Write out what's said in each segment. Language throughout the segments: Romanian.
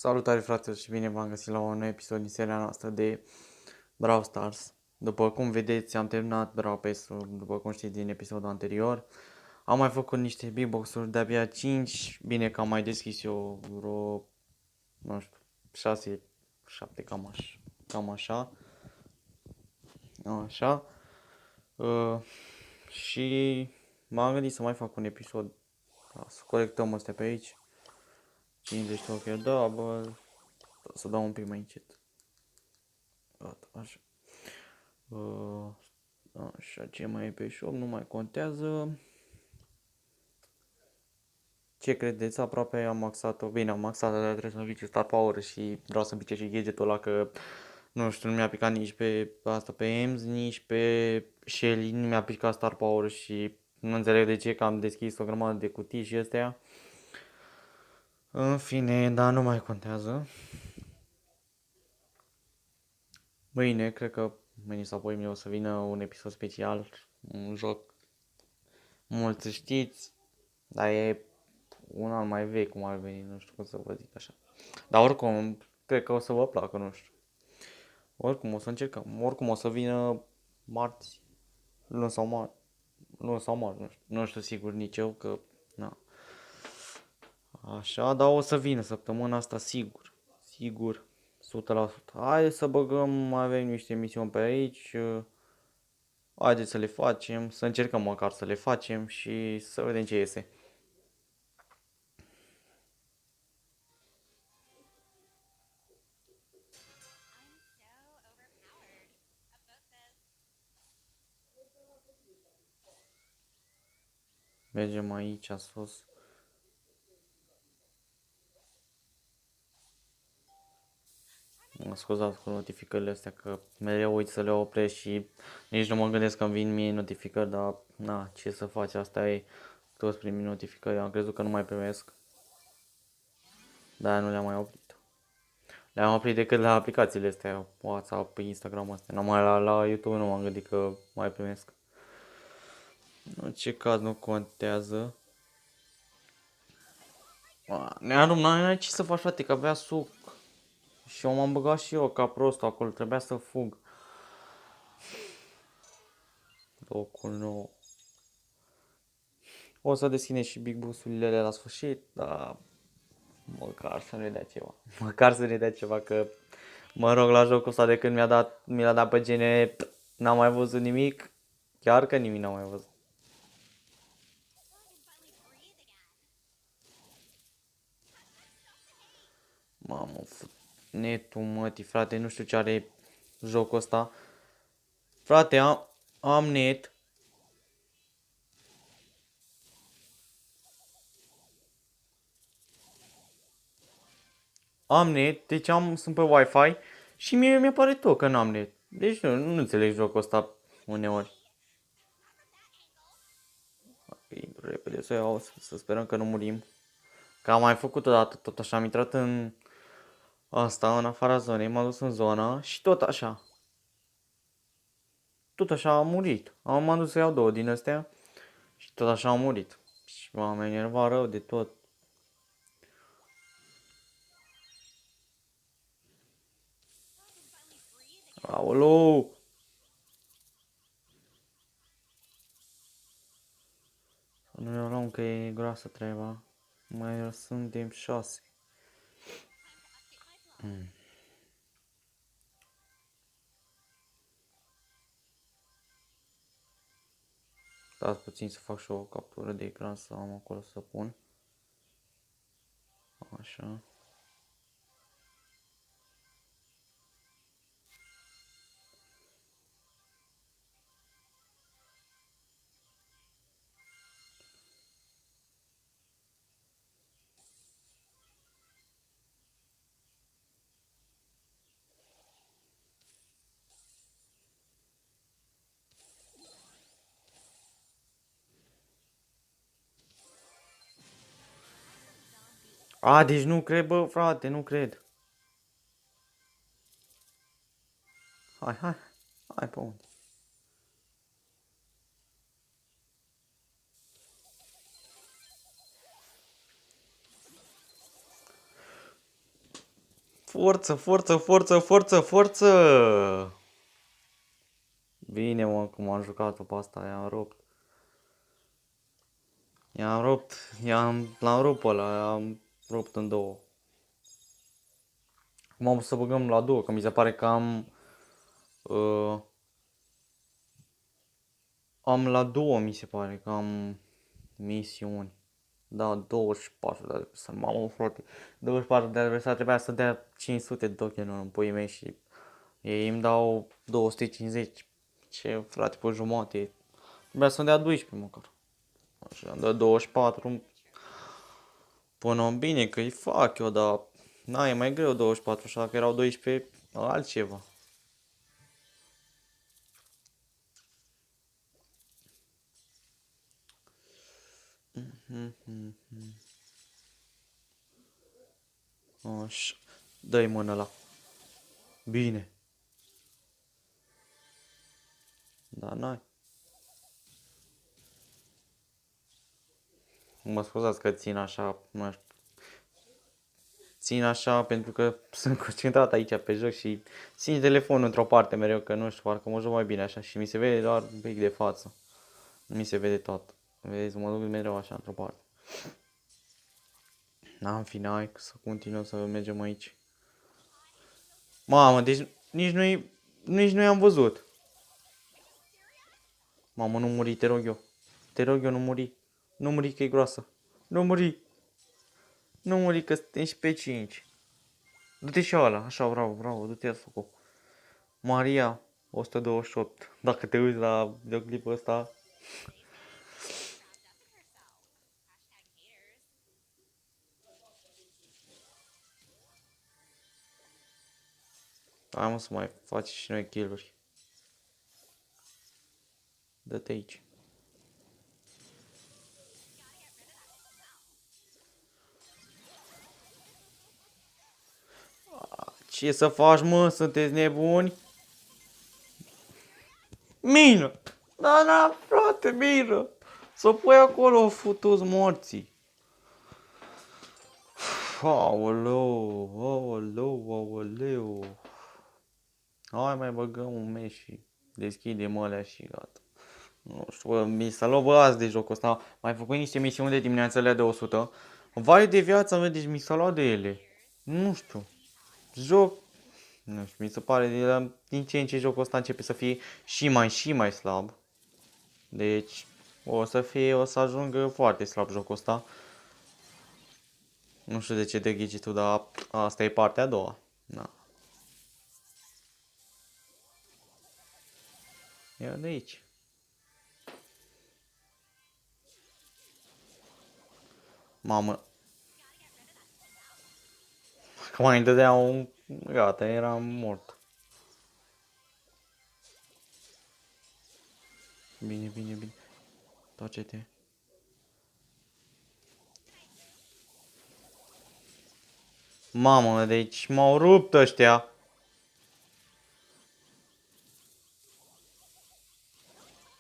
Salutare fraților și bine v-am găsit la un nou episod din seria noastră de Brawl Stars. După cum vedeți, am terminat Brawl Pass-ul, după cum știți din episodul anterior. Am mai făcut niște big box-uri de-abia 5, bine că am mai deschis eu vreo, nu știu, 6, 7, cam așa. Așa. Și m-am gândit să mai fac un episod, să colectăm astea pe aici. 50 de ok, da, bă, să dau un pic mai încet. Gata, așa. Așa, ce mai e pe shop, nu mai contează. Ce credeți? Aproape am maxat-o. Bine, am maxat, dar trebuie să-mi pice Star Power și vreau să-mi pice și gadgetul ăla, că nu știu, nu mi-a picat nici pe asta, pe Ems, nici pe Shelly, nu mi-a picat Star Power și nu înțeleg de ce, că am deschis o grămadă de cutii și astea. În fine, dar nu mai contează. Mâine, cred că mâine sau poimine o să vină un episod special, un joc mulți știți, dar e un an mai vechi cum ar veni, nu știu cum să vă zic așa. Dar oricum, cred că o să vă placă, nu știu. Oricum o să încercăm, oricum o să vină marți, luni sau marți, nu știu sigur nici eu că, na. Așa, dar o să vină săptămâna asta sigur, sigur, 100%. Haideți să băgăm, mai avem niște misiuni pe aici, haideți să le facem, să încercăm măcar să le facem și să vedem ce iese. Mergem aici sus. Mă scuzați cu notificările astea că mereu uit să le opresc și nici nu mă gândesc că îmi vin mie notificări, dar na, ce să faci, asta e, toți primim notificări, am crezut că nu mai primesc, dar nu le-am mai oprit. Le-am oprit decât la aplicațiile astea, WhatsApp, Instagram astea, numai la YouTube nu m-am gândit că mai primesc. În ce caz nu contează. Nearum, n-ai ce să faci, frate, că avea suc. Și eu m-am băgat și eu ca prostul acolo, trebuia să fug. Locul nou. O să deschidem și Big Boss-urile la sfârșit, dar măcar să ne dea ceva. Măcar să ne dea ceva, că mă rog la jocul ăsta de când mi l-a dat pe gene, n-am mai văzut nimic. Chiar că nimic n-am mai văzut. Mamă, netul mătii, frate, nu știu ce are jocul ăsta. Frate, am net. Am net, deci sunt pe Wi-Fi și mie mi-apare tot că n-am net. Deci nu înțeleg jocul ăsta uneori. Intru repede să iau, să sperăm că nu murim. Că am mai făcut odată tot așa, am intrat în asta, în afara zonei, m-am dus în zona și tot așa. Tot așa am murit. M-am dus să iau două din astea și tot așa am murit. Și m-am enervat rău de tot. Aoleu! Nu ne luăm că e groasă treaba. Mai suntem 6. Stați puțin să fac și o captură de ecran să am acolo să pun. Așa. A, deci nu cred, bă, frate, nu cred. Hai, hai, hai pe unde? Forță, forță, forță, forță, forță! Bine, mă, cum am jucat-o pe asta, i-am rupt. I-am rupt, l-am rupt pe ăla, i-am rupt în două. Acum am să băgăm la două, că mi se pare că am la două, mi se pare că am misiuni. Da, 24 de adversari, mamă, frate, 24 de adversari, trebuia să dea 500 de token în puii mei și ei îmi dau 250. Ce, frate, pe jumate, trebuia să-mi dea 12 măcar. Așa, îmi dă 24 până bine că îi fac eu, dar na, e mai greu 24, așa că erau 12 altceva. Așa, dă-i mână la. Bine. Da, n-ai. Mă scuzați că țin așa, nu știu. Țin așa pentru că sunt concentrat aici pe joc și țin telefonul într-o parte mereu, că nu știu, parcă mă joc mai bine așa și mi se vede doar un pic de față. Nu mi se vede tot. Vedeți, mă duc mereu așa într-o parte. Na, în fine, hai să continuăm să mergem aici. Mamă, deci nici nu i-am văzut. Mamă, nu muri, te rog eu. Te rog eu, nu muri. Nu muri că e groasă. Nu muri. Nu muri că suntem și pe 5. Du-te și ăla. Așa, bravo, bravo, du-te ia făcut. Maria 128. Dacă te uiți la videoclipul ăsta. Hai mă să mai faci și noi kill-uri. Dă-te aici. Ce să faci, mă? Sunteți nebuni? Mină! Da, da, frate, mină! Să pui acolo, futu-ți morții. Aoleu, aoleu, aoleu. Hai mai băgăm un mes și deschidem alea și gata. Nu știu, bă, mi s-a luat bă azi de jocul ăsta. Mai făcut niște misiuni de dimineațele de 100. Vai de viața mea, deci mi s-a luat de ele. Nu știu. Joc. Nu știu, mi se pare din ce în ce jocul ăsta începe să fie și mai slab. Deci o să ajungă foarte slab jocul ăsta. Nu știu de ce te ghici tu, dar asta e partea a doua. Da. Ia de aici. Mamă. Că mai îmi dădea un... Gata, eram mort. Bine, bine, bine. Tace-te. Mamă, deci m-au rupt ăștia.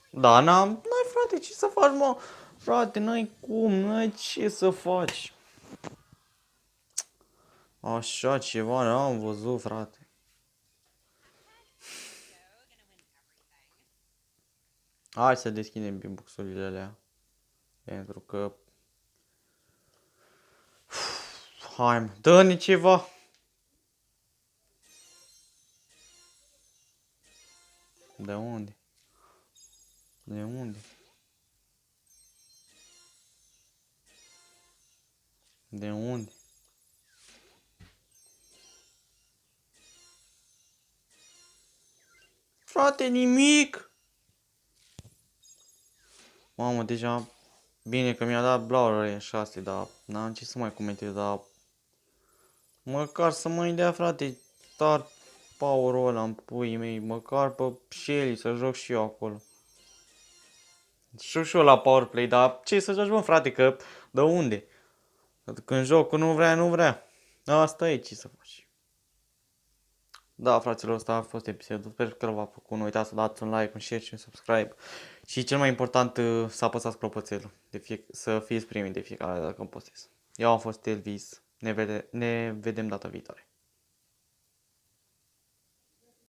Da, n-ai frate, ce să faci, mă? Frate, n-ai cum, n-ai ce să faci. Așa ceva n-am văzut, frate. Hai să deschidem bimbuxurile alea. Pentru că... Hai, dă-ne ceva. De unde? De unde? De unde? Frate, nimic! Mamă, deja... Bine că mi-a dat Blaură în 6, dar n-am ce să mai comentez, dar... Măcar să mă dea, frate, star power-ul ăla în puii mei, măcar pe Shelly să joc și eu acolo. Joc și eu la powerplay, dar ce să joci, mă, frate, că de unde? Când jocul nu vrea, nu vrea. Asta e, ce să faci. Da, fraților, ăsta a fost episodul. Sper că v-a plăcut. Nu uitați să dați un like, un share și un subscribe. Și cel mai important, să apăsați clopoțelul. Să fiți primii de fiecare dată când postez. Eu am fost Elvis. Ne vedem data viitoare.